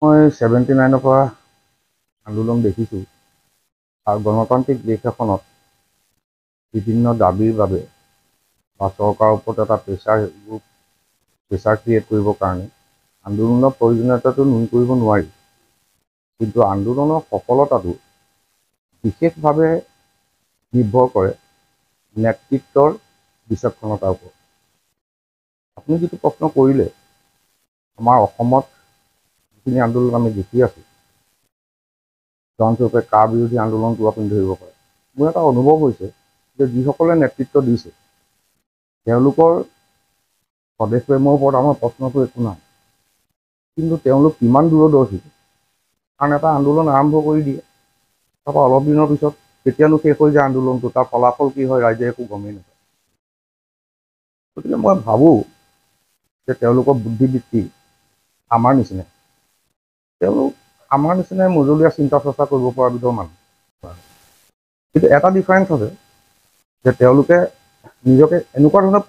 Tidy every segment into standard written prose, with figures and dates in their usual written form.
মই 79 পৰা আন্দোলন দেখিছোঁ আৰু গণতান্ত্ৰিক দেশ এখনত বিভিন্ন দাবীৰ বাবে বা চৰকাৰৰ ওপৰত এটা প্ৰেছাৰ ক্ৰিয়েট কৰিবৰ কাৰণে আন্দোলনৰ প্ৰয়োজনীয়তাটো নুই কৰিব নোৱাৰি, কিন্তু আন্দোলনৰ সফলতাটো বিশেষভাৱে নিৰ্ভৰ কৰে নেতৃত্বৰ বিচক্ষণতাৰ ওপৰত। আপুনি যিটো প্ৰশ্ন কৰিলে, আমাৰ অসমত যিখিনি আন্দোলন আমি দেখি আছোঁ, উদাহৰণস্বৰূপে কা বিৰোধী আন্দোলনটো আপুনি ধৰিব পাৰে। মোৰ এটা অনুভৱ হৈছে যে যিসকলে নেতৃত্ব দিছে তেওঁলোকৰ স্বদেশ প্ৰেমৰ ওপৰত আমাৰ প্ৰশ্নটো একো নাই, কিন্তু তেওঁলোক কিমান দূৰদৰ্শী। কাৰণ এটা আন্দোলন আৰম্ভ কৰি দিয়ে, তাৰপৰা অলপ দিনৰ পিছত কেতিয়ানো শেষ হৈ যায় আন্দোলনটো, তাৰ ফলাফল কি হয় ৰাইজে একো গমেই নাপায়। গতিকে মই ভাবোঁ যে তেওঁলোকৰ বুদ্ধিবৃত্তি আমাৰ নিচিনাই, তেওঁলোক আমাৰ নিচিনাই মজলীয়া চিন্তা চৰ্চা কৰিব পৰা বিধৰ মানুহ। কিন্তু এটা ডিফাৰেঞ্চ আছে যে তেওঁলোকে নিজকে এনেকুৱা ধৰণে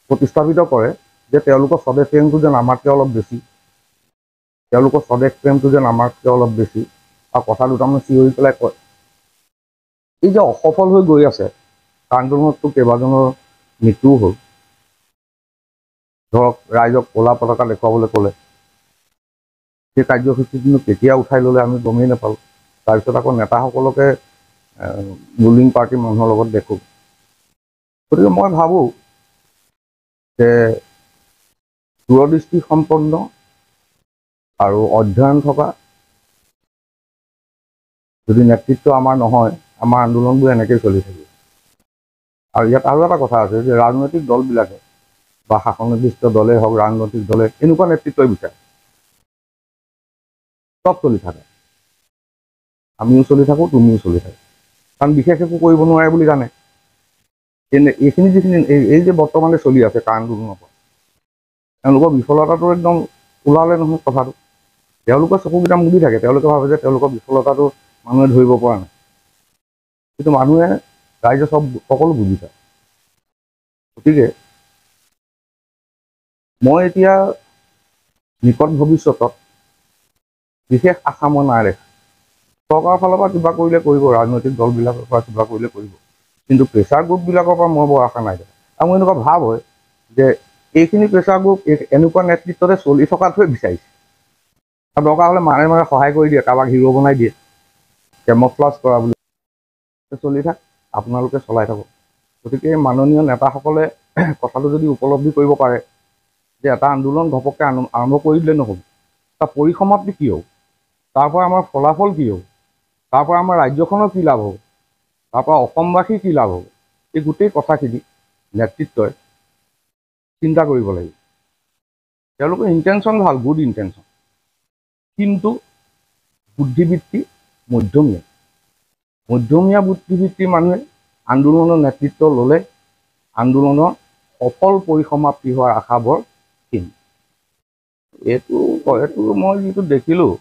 প্ৰতিস্থাপিত কৰে যে তেওঁলোকৰ স্বদেশ প্ৰেমটো যেন আমাতকৈ অলপ বেছি, তেওঁলোকৰ স্বদেশ প্ৰেমটো যেন আমাতকৈ অলপ বেছি, আৰু কথা দুটামান চিঞৰি পেলাই কয়। এই যে অসফল হৈ গৈ আছে, আন্দোলনততো কেইবাজনৰ মৃত্যুও হ'ল। ধৰক ৰাইজক ক'লা পতাকা দেখুৱাবলৈ ক'লে, সেই কাৰ্যসূচীটো কেতিয়া উঠাই ল'লে আমি গমেই নাপালোঁ। তাৰপিছত আকৌ নেতাসকলকে ৰুলিং পাৰ্টিৰ মানুহৰ লগত দেখোঁ। গতিকে মই ভাবোঁ যে দূৰদৃষ্টি সম্পন্ন আৰু অধ্যয়ন থকা যদি নেতৃত্ব আমাৰ নহয়, আমাৰ আন্দোলনবোৰ এনেকেই চলি থাকিব। আৰু ইয়াত আৰু এটা কথা আছে যে ৰাজনৈতিক দলবিলাকে বা শাসনাধিষ্ঠ দলেই হওক, ৰাজনৈতিক দলে এনেকুৱা নেতৃত্বই বিচাৰে। চব চলি থাকে, আমিও চলি থাকোঁ, তুমিও চলি থাকোঁ, কাৰণ বিশেষ একো কৰিব নোৱাৰে বুলি জানে। এইখিনি যিখিনি এই যে বৰ্তমানে চলি আছে কা আন্দোলনৰ পৰা, তেওঁলোকৰ বিফলতাটো একদম ওলালে নহয় কথাটো। তেওঁলোকৰ চকুকেইটা মুদি থাকে, তেওঁলোকে ভাবে যে তেওঁলোকৰ বিফলতাটো মানুহে ধৰিব পৰা নাই, কিন্তু মানুহে ৰাইজে সকলো বুজি পায়। গতিকে মই এতিয়া নিকট ভৱিষ্যতত বিশেষ আশা মই নাই দেখা। চৰকাৰৰ ফালৰ পৰা কিবা কৰিলে কৰিব, ৰাজনৈতিক দলবিলাকৰ পৰা কিবা কৰিলে কৰিব, কিন্তু প্ৰেছাৰ গ্ৰুপবিলাকৰ পৰা মই বৰ আশা নাই দেখা। আৰু মোৰ এনেকুৱা ভাৱ হয় যে এইখিনি প্ৰেছাৰ গ্ৰুপ এনেকুৱা নেতৃত্বতে চলি থকাটোৱে বিচাৰিছে, আৰু দৰকাৰ হ'লে মাৰে মাৰে সহায় কৰি দিয়ে, কাৰোবাক হিৰো বনাই দিয়ে, কেমফ্লাজ কৰা বুলি চলি থাক, আপোনালোকে চলাই থাকক। গতিকে মাননীয় নেতাসকলে কথাটো যদি উপলব্ধি কৰিব পাৰে যে এটা আন্দোলন ঘপককৈ আৰম্ভ কৰি দিলে নহ'ব, তাৰ পৰিসমাপ্তি কি হ'ব, তাৰ পৰা আমাৰ ফলাফল কি হ'ব, তাৰ পৰা আমাৰ ৰাজ্যখনৰ কি লাভ হ'ব, তাৰ পৰা অসমবাসীৰ কি লাভ হ'ব, এই গোটেই কথাখিনি নেতৃত্বই চিন্তা কৰিব লাগিব। তেওঁলোকৰ ইণ্টেনশ্যন ভাল, গুড ইণ্টেনশ্যন, কিন্তু বুদ্ধিবৃত্তি মধ্যমীয়া বুদ্ধিবৃত্তিৰ মানুহে আন্দোলনৰ নেতৃত্ব ল'লে আন্দোলনৰ সফল পৰিসমাপ্তি হোৱাৰ আশা বৰ ক্ষীণ। এইটো মই যিটো দেখিলোঁ,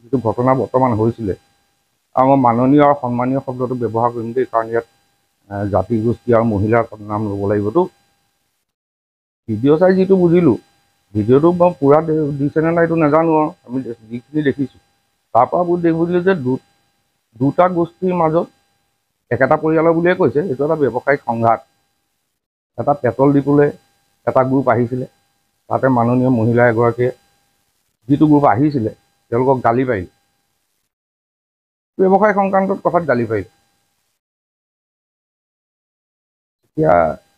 যিটো ঘটনা বৰ্তমান হৈছিলে, আৰু মই মাননীয় আৰু সন্মানীয় শব্দটো ব্যৱহাৰ কৰিম দেই, কাৰণ ইয়াত জাতি গোষ্ঠী আৰু মহিলাৰ নাম ল'ব লাগিবতো। ভিডিঅ' চাই যিটো বুজিলোঁ, ভিডিঅ'টো মই পূৰা দিছেনে নাই এইটো নাজানো, আৰু আমি যিখিনি দেখিছোঁ তাৰ পৰা বুজিলোঁ যে দুটা গোষ্ঠীৰ মাজত, একেটা পৰিয়ালৰ বুলিয়ে কৈছে, এইটো এটা ব্যৱসায়িক সংঘাত। এটা পেট্ৰল ডিপুলৈ এটা গ্ৰুপ আহিছিলে, তাতে মাননীয় মহিলা এগৰাকীয়ে যিটো গ্ৰুপ আহিছিলে তেওঁলোকক গালি পাৰিলে, ব্যৱসায় সংক্ৰান্তত কথাত গালি পাৰিলে। এতিয়া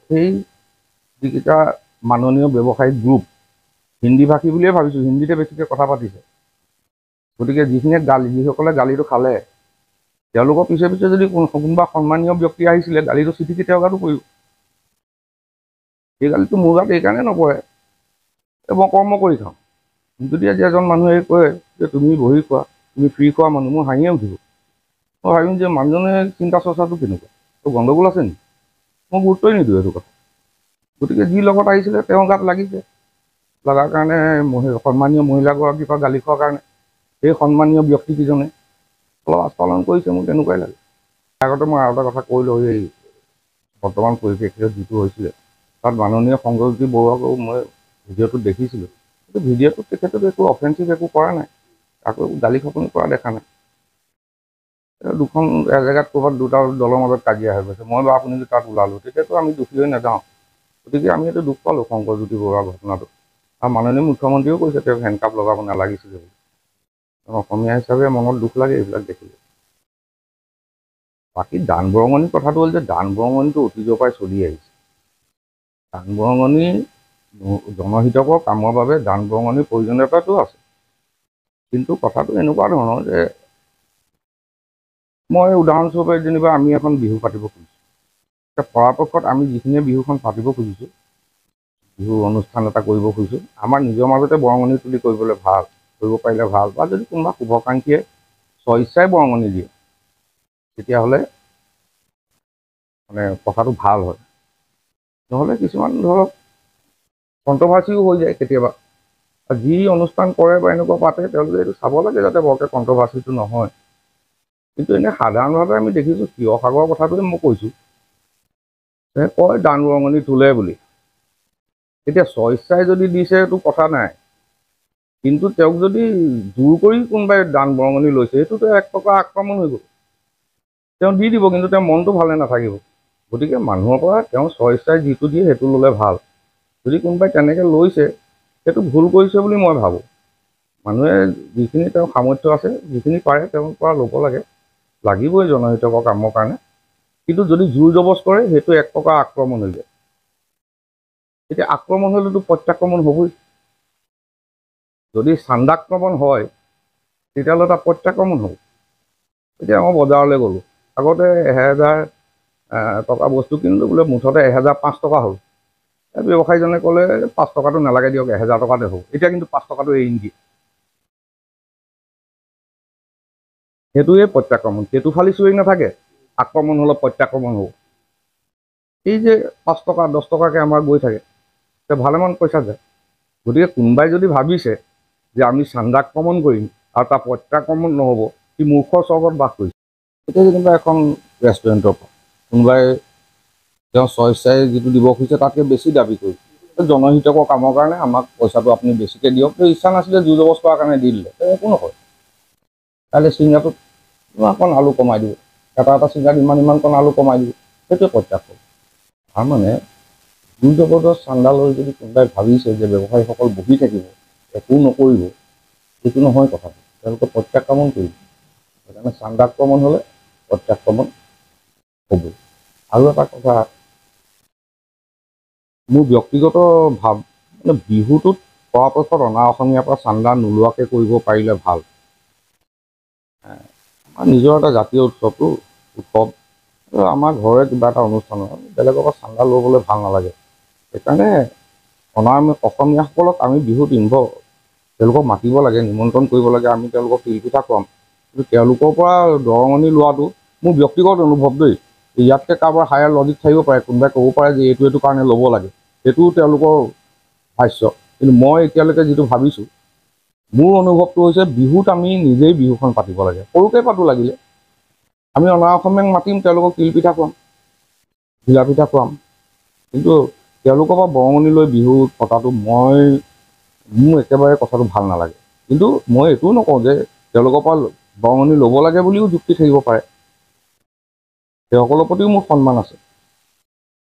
সেই যিকেইটা মাননীয় ব্যৱসায়িক গ্ৰুপ হিন্দীভাষী বুলিয়ে ভাবিছোঁ, হিন্দীতে বেছিকৈ কথা পাতিছে, গতিকে যিসকলে গালিটো খালে তেওঁলোকৰ পিছে পিছে যদি কোনোবা সন্মানীয় ব্যক্তি আহিছিলে, গালিটো চিটিকি তেওঁৰ গাতো পৰিব। সেই গালিটো মোৰ গাত এইকাৰণে নপৰে মই কৰ্ম কৰি খাওঁ, যদি আজি এজন মানুহে কয় যে তুমি বহি খোৱা, তুমি ফ্ৰী খোৱা মানুহ, মোৰ হাঁহিয়ে উঠিব। মই ভাবিম যে মানুহজনে চিন্তা চৰ্চাটো কেনেকুৱা, তো গণ্ডগোল আছে নেকি, মই গুৰুত্বই নিদিওঁ এইটো কথা। গতিকে যি লগত আহিছিলে তেওঁৰ গাত লাগিছে, লগাৰ কাৰণে সন্মানীয় মহিলাগৰাকীৰ পৰা গালি খোৱাৰ কাৰণে সেই সন্মানীয় ব্যক্তিকেইজনে অলপ আস্ফালন কৰিছে, মোৰ তেনেকুৱাই লাগে। আগতে মই আৰু এটা কথা কৈ লওঁ, এই বৰ্তমান পৰিপ্ৰেক্ষিতত যিটো হৈছিলে, তাত মাননীয় সংগজ্যোতি বৰুৱাকো মই ভিডিঅ'টোত দেখিছিলোঁ, ভিডিঅ'টোত তেখেতেতো একো অফেন্সিভ একো কৰা নাই, আকৌ গালি খপনি কৰা দেখা নাই। দুখন এজেগাত ক'ৰবাত দুটা দলৰ মাজত কাজিয়া হৈ গৈছে, মই বা আপুনি যদি তাত ওলালোঁ তেতিয়াতো আমি দোষী হৈ নাযাওঁ। গতিকে আমি এইটো দুখ পালোঁ শংকৰজ্যোতি বৰুৱাৰ ঘটনাটো। আৰু মাননীয় মুখ্যমন্ত্ৰীয়েও কৈছে তেওঁক হেণ্ডকাপ লগাব নালাগিছিলে বুলি। অসমীয়া হিচাপে মনত দুখ লাগে এইবিলাক দেখিলে। বাকী দান বৰঙণিৰ কথাটো হ'ল যে দান বৰঙণিটো অতীজৰ পৰাই চলি আহিছে। দান বৰঙণি জনহিতকৰ কামৰ বাবে দান বৰঙণিৰ প্ৰয়োজনীয়তাটো আছে। কিন্তু কথাটো এনেকুৱা ধৰণৰ যে মই উদাহৰণস্বৰূপে যেনিবা আমি এখন বিহু পাতিব খুজিছোঁ, পৰাপক্ষত আমি যিখিনিয়ে বিহুখন পাতিব খুজিছোঁ, বিহু অনুষ্ঠান এটা কৰিব খুজিছোঁ, আমাৰ নিজৰ মাজতে বৰঙণি তুলি কৰিবলৈ ভাল, কৰিব পাৰিলে ভাল, বা যদি কোনোবা শুভাকাংক্ষীয়ে স্বইচ্ছাই বৰঙণি দিয়ে তেতিয়াহ'লে মানে কথাটো ভাল হয়। নহ'লে কিছুমান ধৰক কণ্ট্ৰভাৰ্চিও হৈ যায় কেতিয়াবা। যি অনুষ্ঠান কৰে বা এনেকুৱা পাতে তেওঁলোকে এইটো চাব লাগে যাতে বৰকৈ কণ্ট্ৰভাৰ্চিটো নহয়। কিন্তু এনেই সাধাৰণভাৱে আমি দেখিছোঁ, শিৱসাগৰৰ কথাটোৱে মই কৈছোঁ, কয় দান বৰঙণি তোলে বুলি। এতিয়া স্বইচ্ছাই যদি দিছে এইটো কথা নাই, কিন্তু তেওঁক যদি জোৰ কৰি কোনোবাই দান বৰঙণি লৈছে সেইটোতো এক প্ৰকাৰ আক্ৰমণ হৈ গ'ল। তেওঁ দি দিব, কিন্তু তেওঁৰ মনটো ভালে নাথাকিব। গতিকে মানুহৰ পৰা তেওঁ স্বইচ্ছাই যিটো দিয়ে সেইটো ল'লে ভাল। যদি কোনোবাই তেনেকৈ লৈছে সেইটো ভুল কৰিছে বুলি মই ভাবোঁ। মানুহে যিখিনি তেওঁৰ সামৰ্থ্য আছে, যিখিনি পাৰে তেওঁৰ পৰা ল'ব লাগে, লাগিবই জনহিতকৰ কামৰ কাৰণে। কিন্তু যদি জোৰ জবজ কৰে সেইটো এক প্ৰকাৰ আক্ৰমণ হৈ যায়। এতিয়া আক্ৰমণ হ'লেতো প্ৰত্যাক্ৰমণ হ'বই। যদি চান্দাক্ৰমণ হয় তেতিয়াহ'লে তাত প্ৰত্যাক্ৰমণ হ'ব। এতিয়া মই বজাৰলৈ গ'লোঁ, আগতে 1000 টকা বস্তু কিনিলোঁ, বোলে মুঠতে 1005 টকা হ'ল। ব্যৱসায়ীজনে ক'লে 5 টকাটো নালাগে দিয়ক, 1000 টকাতে হ'ব। এতিয়া কিন্তু 5 টকাটো এৰি নিদিয়ে। সেইটোৱে প্ৰত্যাক্ৰমণ। সেইটো ফালি চুৰি নাথাকে, আক্ৰমণ হ'লে প্ৰত্যাক্ৰমণ হ'ব। এই যে 5 টকা 10 টকাকৈ আমাৰ গৈ থাকে, ভালেমান পইচা যায়। গতিকে কোনোবাই যদি ভাবিছে যে আমি চান্দাক্ৰমণ কৰিম আৰু তাৰ প্ৰত্যাক্ৰমণ নহ'ব, সি মূৰ্খৰ স্বৰ্গত বাস কৰিছে। এতিয়া যেনিবা এখন ৰেষ্টুৰেণ্টৰ পৰা কোনোবাই তেওঁ স্বইচ্ছাই যিটো দিব খুজিছে তাতকৈ বেছি দাবী কৰিছে, জনহিতকৰ কামৰ কাৰণে আমাক পইচাটো আপুনি বেছিকৈ দিয়ক, ইচ্ছা নাছিলে জোৰ জবজ কৰাৰ কাৰণে দি দিলে, একো নকয়। কাইলৈ চিংৰাটোত ইমানকণ আলু কমাই দিব, এটা চিংৰাত ইমানকণ আলু কমাই দিব, সেইটোৱে প্ৰত্যাক্ৰমণ। তাৰমানে জোৰ জবৰদস্ত চান্দা লৈ যদি কোনোবাই ভাবিছে যে ব্যৱসায়ীসকল বহি থাকিব, একো নকৰিব, সেইটো নহয় কথাটো। তেওঁলোকে প্ৰত্যাক্ৰমণ কৰিব। সেইকাৰণে চান্দাক্ৰমণ হ'লে প্ৰত্যাক্ৰমণ হ'ব। আৰু এটা কথা, মোৰ ব্যক্তিগত ভাৱ, মানে বিহুটোত পৰাপক্ষত অনা অসমীয়াৰ পৰা চান্দা নোলোৱাকৈ কৰিব পাৰিলে ভাল। আমাৰ নিজৰ এটা জাতীয় উৎসৱ, আমাৰ ঘৰৰে কিবা এটা অনুষ্ঠান হয়, বেলেগৰ পৰা চান্দা ল'বলৈ ভাল নালাগে। সেইকাৰণে অসমীয়াসকলক আমি বিহুত তেওঁলোকক মাতিব লাগে, নিমন্ত্ৰণ কৰিব লাগে, আমি তেওঁলোকক তিলপিঠা খুৱাম। কিন্তু তেওঁলোকৰ পৰা বৰঙণি লোৱাটো মোৰ ব্যক্তিগত অনুভৱ দেই। ইয়াতকৈ কাৰোবাৰ হায়াৰ লজিক থাকিব পাৰে, কোনোবাই ক'ব পাৰে যে এইটো কাৰণে ল'ব লাগে, সেইটোও তেওঁলোকৰ ভাষ্য। কিন্তু মই এতিয়ালৈকে যিটো ভাবিছোঁ, মোৰ অনুভৱটো হৈছে বিহুত আমি নিজেই বিহুখন পাতিব লাগে, সৰুকৈ পাতোঁ লাগিলে। আমি অনা অসমীয়াক মাতিম, তেওঁলোকক তিলপিঠা খুৱাম, ঘিলা পিঠা খুৱাম। কিন্তু তেওঁলোকৰ পৰা বৰঙণি লৈ বিহু পতাটো মোৰ একেবাৰে কথাটো ভাল নালাগে। কিন্তু মই এইটোও নকওঁ যে তেওঁলোকৰ পৰা বৰঙণি ল'ব লাগে বুলিও যুক্তি থাকিব পাৰে, সেইসকলৰ প্ৰতিও মোৰ সন্মান আছে।